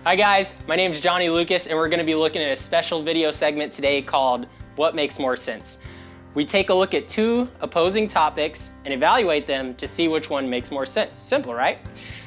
Hi guys, my name is Johnny Lucas and we're going to be looking at a special video segment today called What Makes More Sense? We take a look at two opposing topics and evaluate them to see which one makes more sense. Simple, right?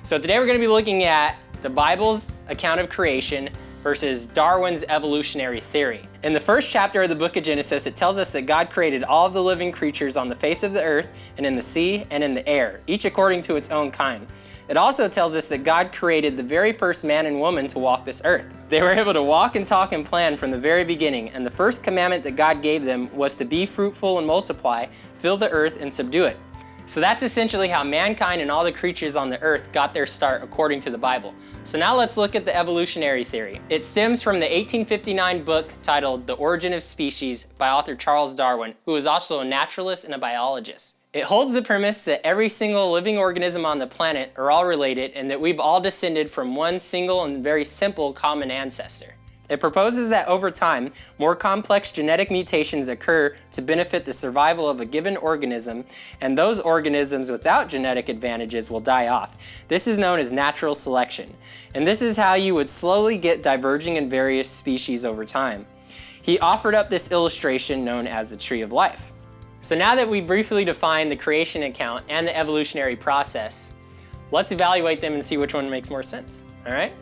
So today we're going to be looking at the Bible's account of creation versus Darwin's evolutionary theory. In the first chapter of the book of Genesis, it tells us that God created all of the living creatures on the face of the earth and in the sea and in the air, each according to its own kind. It also tells us that God created the very first man and woman to walk this earth. They were able to walk and talk and plan from the very beginning, and the first commandment that God gave them was to be fruitful and multiply, fill the earth and subdue it. So that's essentially how mankind and all the creatures on the earth got their start according to the Bible. So now let's look at the evolutionary theory. It stems from the 1859 book titled The Origin of Species by author Charles Darwin, who was also a naturalist and a biologist. It holds the premise that every single living organism on the planet are all related and that we've all descended from one single and very simple common ancestor. It proposes that over time, more complex genetic mutations occur to benefit the survival of a given organism, and those organisms without genetic advantages will die off. This is known as natural selection, and this is how you would slowly get diverging in various species over time. He offered up this illustration known as the tree of life. So now that we briefly defined the creation account and the evolutionary process, let's evaluate them and see which one makes more sense, all right?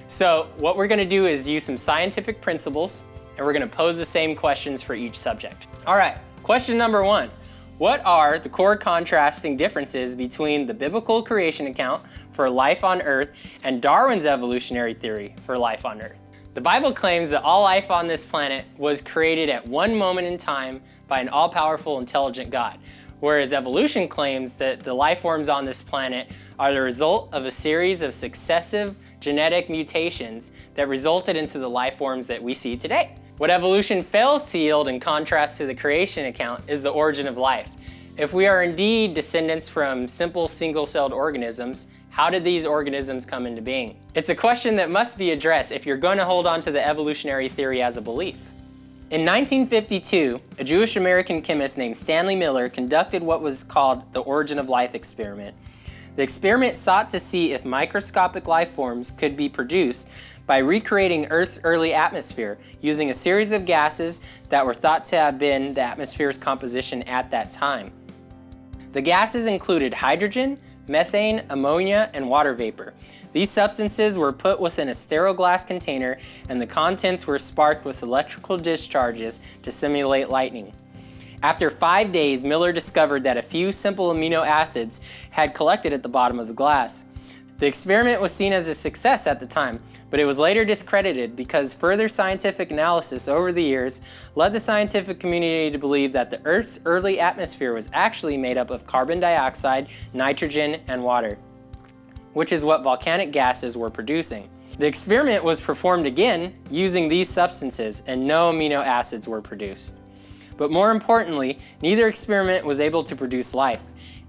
So what we're going to do is use some scientific principles, and we're going to pose the same questions for each subject. All right, question number one. What are the core contrasting differences between the biblical creation account for life on Earth and Darwin's evolutionary theory for life on Earth? The Bible claims that all life on this planet was created at one moment in time by an all-powerful, intelligent God, whereas evolution claims that the life forms on this planet are the result of a series of successive genetic mutations that resulted into the life forms that we see today. What evolution fails to yield in contrast to the creation account is the origin of life. If we are indeed descendants from simple single-celled organisms, how did these organisms come into being? It's a question that must be addressed if you're going to hold on to the evolutionary theory as a belief. In 1952, a Jewish American chemist named Stanley Miller conducted what was called the origin of life experiment. The experiment sought to see if microscopic life forms could be produced by recreating Earth's early atmosphere using a series of gases that were thought to have been the atmosphere's composition at that time. The gases included hydrogen, methane, ammonia, and water vapor. These substances were put within a sterile glass container and the contents were sparked with electrical discharges to simulate lightning. After 5 days, Miller discovered that a few simple amino acids had collected at the bottom of the glass. The experiment was seen as a success at the time, but it was later discredited because further scientific analysis over the years led the scientific community to believe that the Earth's early atmosphere was actually made up of carbon dioxide, nitrogen, and water, which is what volcanic gases were producing. The experiment was performed again using these substances and no amino acids were produced. But more importantly, neither experiment was able to produce life.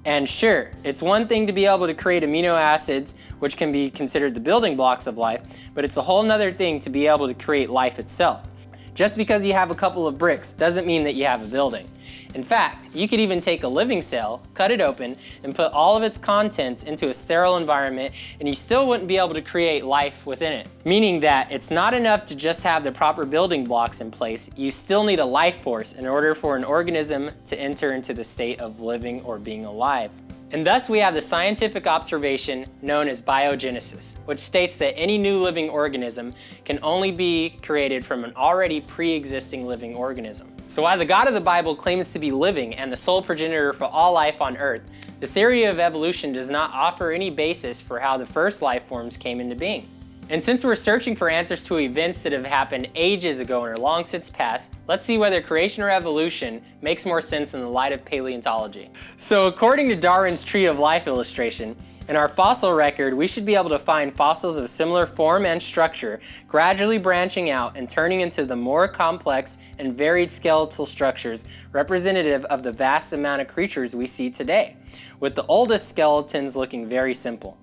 And sure, it's one thing to be able to create amino acids, which can be considered the building blocks of life, but it's a whole nother thing to be able to create life itself. Just because you have a couple of bricks doesn't mean that you have a building. In fact, you could even take a living cell, cut it open, and put all of its contents into a sterile environment, and you still wouldn't be able to create life within it. Meaning that it's not enough to just have the proper building blocks in place, you still need a life force in order for an organism to enter into the state of living or being alive. And thus we have the scientific observation known as biogenesis, which states that any new living organism can only be created from an already pre-existing living organism. So while the God of the Bible claims to be living and the sole progenitor for all life on Earth, the theory of evolution does not offer any basis for how the first life forms came into being. And since we're searching for answers to events that have happened ages ago and are long since past, let's see whether creation or evolution makes more sense in the light of paleontology. So according to Darwin's tree of life illustration, in our fossil record, we should be able to find fossils of similar form and structure, gradually branching out and turning into the more complex and varied skeletal structures representative of the vast amount of creatures we see today, with the oldest skeletons looking very simple.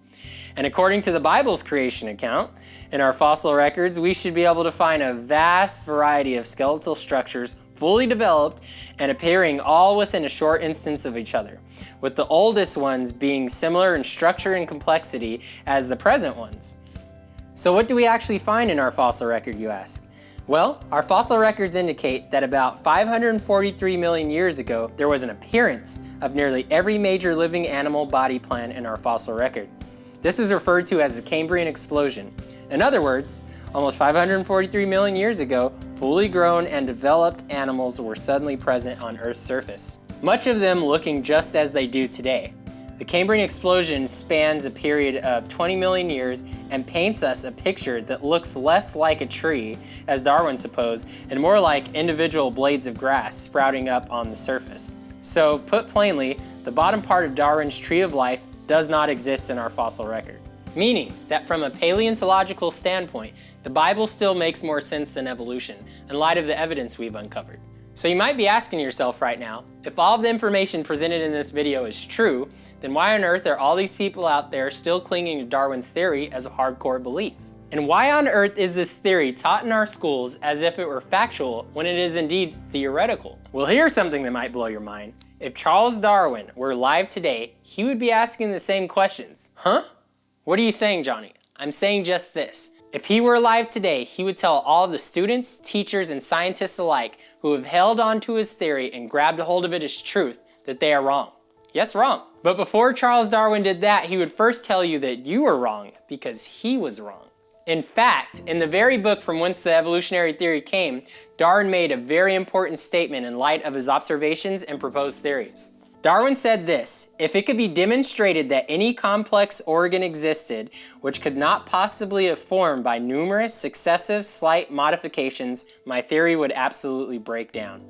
And according to the Bible's creation account, in our fossil records, we should be able to find a vast variety of skeletal structures fully developed and appearing all within a short instance of each other, with the oldest ones being similar in structure and complexity as the present ones. So what do we actually find in our fossil record, you ask? Well, our fossil records indicate that about 543 million years ago, there was an appearance of nearly every major living animal body plan in our fossil record. This is referred to as the Cambrian explosion. In other words, almost 543 million years ago, fully grown and developed animals were suddenly present on Earth's surface, much of them looking just as they do today. The Cambrian explosion spans a period of 20 million years and paints us a picture that looks less like a tree, as Darwin supposed, and more like individual blades of grass sprouting up on the surface. So, put plainly, the bottom part of Darwin's tree of life does not exist in our fossil record. Meaning that from a paleontological standpoint, the Bible still makes more sense than evolution, in light of the evidence we've uncovered. So you might be asking yourself right now, if all of the information presented in this video is true, then why on earth are all these people out there still clinging to Darwin's theory as a hardcore belief? And why on earth is this theory taught in our schools as if it were factual when it is indeed theoretical? Well, here's something that might blow your mind. If Charles Darwin were alive today, he would be asking the same questions. Huh? What are you saying, Johnny? I'm saying just this. If he were alive today, he would tell all of the students, teachers, and scientists alike who have held on to his theory and grabbed a hold of it as truth that they are wrong. Yes, wrong. But before Charles Darwin did that, he would first tell you that you were wrong because he was wrong. In fact, in the very book from whence the evolutionary theory came, Darwin made a very important statement in light of his observations and proposed theories. Darwin said this: if it could be demonstrated that any complex organ existed which could not possibly have formed by numerous successive slight modifications, my theory would absolutely break down.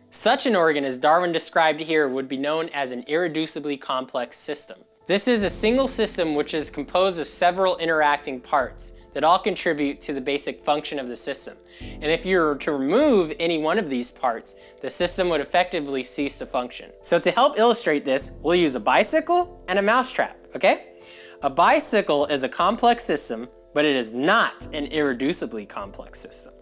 Such an organ as Darwin described here would be known as an irreducibly complex system. This is a single system which is composed of several interacting parts that all contribute to the basic function of the system. And if you were to remove any one of these parts, the system would effectively cease to function. So to help illustrate this, we'll use a bicycle and a mousetrap, okay? A bicycle is a complex system, but it is not an irreducibly complex system.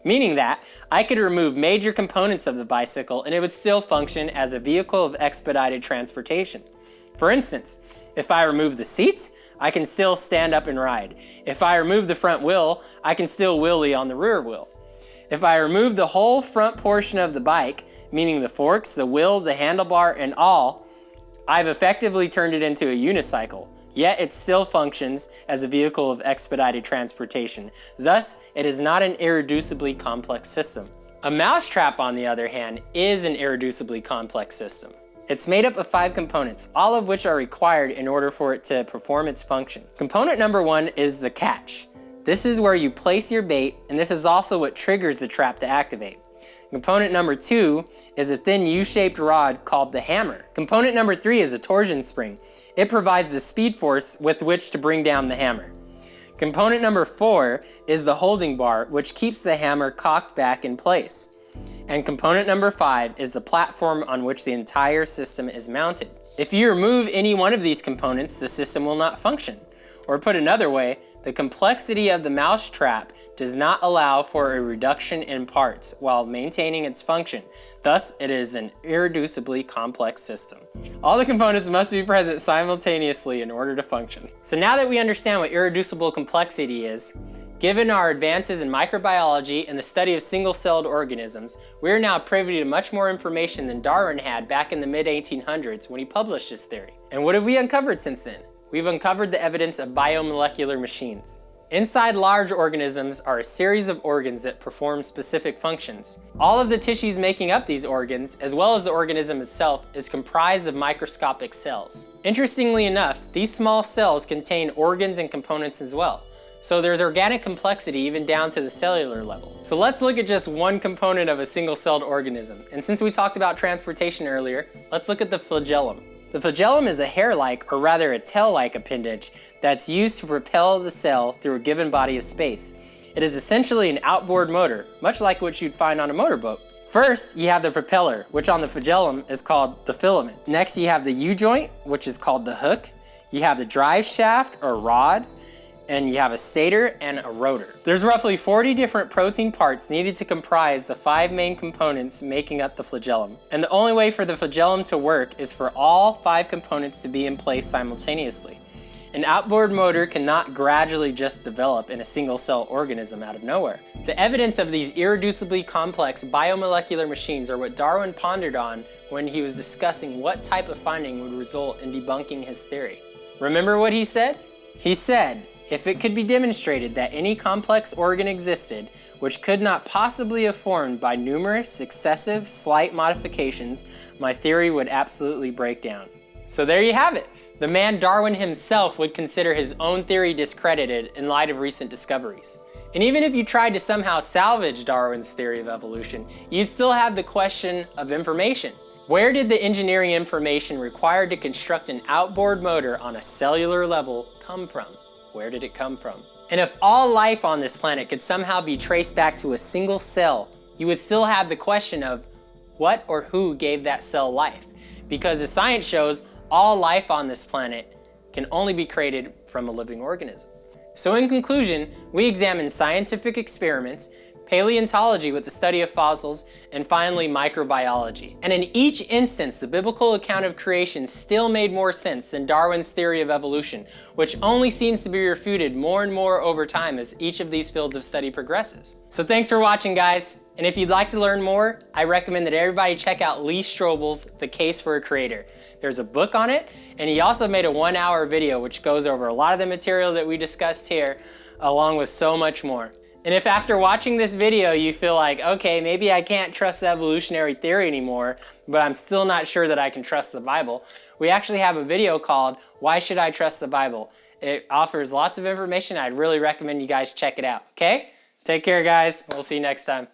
Meaning that I could remove major components of the bicycle and it would still function as a vehicle of expedited transportation. For instance, if I remove the seat, I can still stand up and ride. If I remove the front wheel, I can still wheelie on the rear wheel. If I remove the whole front portion of the bike, meaning the forks, the wheel, the handlebar, and all, I've effectively turned it into a unicycle. Yet it still functions as a vehicle of expedited transportation. Thus, it is not an irreducibly complex system. A mousetrap, on the other hand, is an irreducibly complex system. It's made up of 5 components, all of which are required in order for it to perform its function. Component number 1 is the catch. This is where you place your bait, and this is also what triggers the trap to activate. Component number 2 is a thin U-shaped rod called the hammer. Component number 3 is a torsion spring. It provides the speed force with which to bring down the hammer. Component number 4 is the holding bar, which keeps the hammer cocked back in place. And component number 5 is the platform on which the entire system is mounted. If you remove any one of these components, the system will not function. Or put another way, the complexity of the mousetrap does not allow for a reduction in parts while maintaining its function. Thus, it is an irreducibly complex system. All the components must be present simultaneously in order to function. So now that we understand what irreducible complexity is, given our advances in microbiology and the study of single-celled organisms, we are now privy to much more information than Darwin had back in the mid-1800s when he published his theory. And what have we uncovered since then? We've uncovered the evidence of biomolecular machines. Inside large organisms are a series of organs that perform specific functions. All of the tissues making up these organs, as well as the organism itself, is comprised of microscopic cells. Interestingly enough, these small cells contain organs and components as well. So there's organic complexity even down to the cellular level. So let's look at just one component of a single-celled organism. And since we talked about transportation earlier, let's look at the flagellum. The flagellum is a hair-like, or rather a tail-like appendage that's used to propel the cell through a given body of space. It is essentially an outboard motor, much like what you'd find on a motorboat. First, you have the propeller, which on the flagellum is called the filament. Next, you have the U-joint, which is called the hook. You have the drive shaft, or rod. And you have a stator and a rotor. There's roughly 40 different protein parts needed to comprise the 5 main components making up the flagellum. And the only way for the flagellum to work is for all 5 components to be in place simultaneously. An outboard motor cannot gradually just develop in a single-cell organism out of nowhere. The evidence of these irreducibly complex biomolecular machines are what Darwin pondered on when he was discussing what type of finding would result in debunking his theory. Remember what he said? He said, if it could be demonstrated that any complex organ existed which could not possibly have formed by numerous successive slight modifications, my theory would absolutely break down. So there you have it. The man Darwin himself would consider his own theory discredited in light of recent discoveries. And even if you tried to somehow salvage Darwin's theory of evolution, you'd still have the question of information. Where did the engineering information required to construct an outboard motor on a cellular level come from? Where did it come from? And if all life on this planet could somehow be traced back to a single cell, you would still have the question of what or who gave that cell life? Because as science shows, all life on this planet can only be created from a living organism. So in conclusion, we examined scientific experiments, paleontology with the study of fossils, and finally microbiology. And in each instance, the biblical account of creation still made more sense than Darwin's theory of evolution, which only seems to be refuted more and more over time as each of these fields of study progresses. So thanks for watching, guys. And if you'd like to learn more, I recommend that everybody check out Lee Strobel's The Case for a Creator. There's a book on it, and he also made a 1-hour video which goes over a lot of the material that we discussed here, along with so much more. And if after watching this video you feel like, okay, maybe I can't trust the evolutionary theory anymore, but I'm still not sure that I can trust the Bible, we actually have a video called Why Should I Trust the Bible? It offers lots of information. I'd really recommend you guys check it out, okay? Take care, guys. We'll see you next time.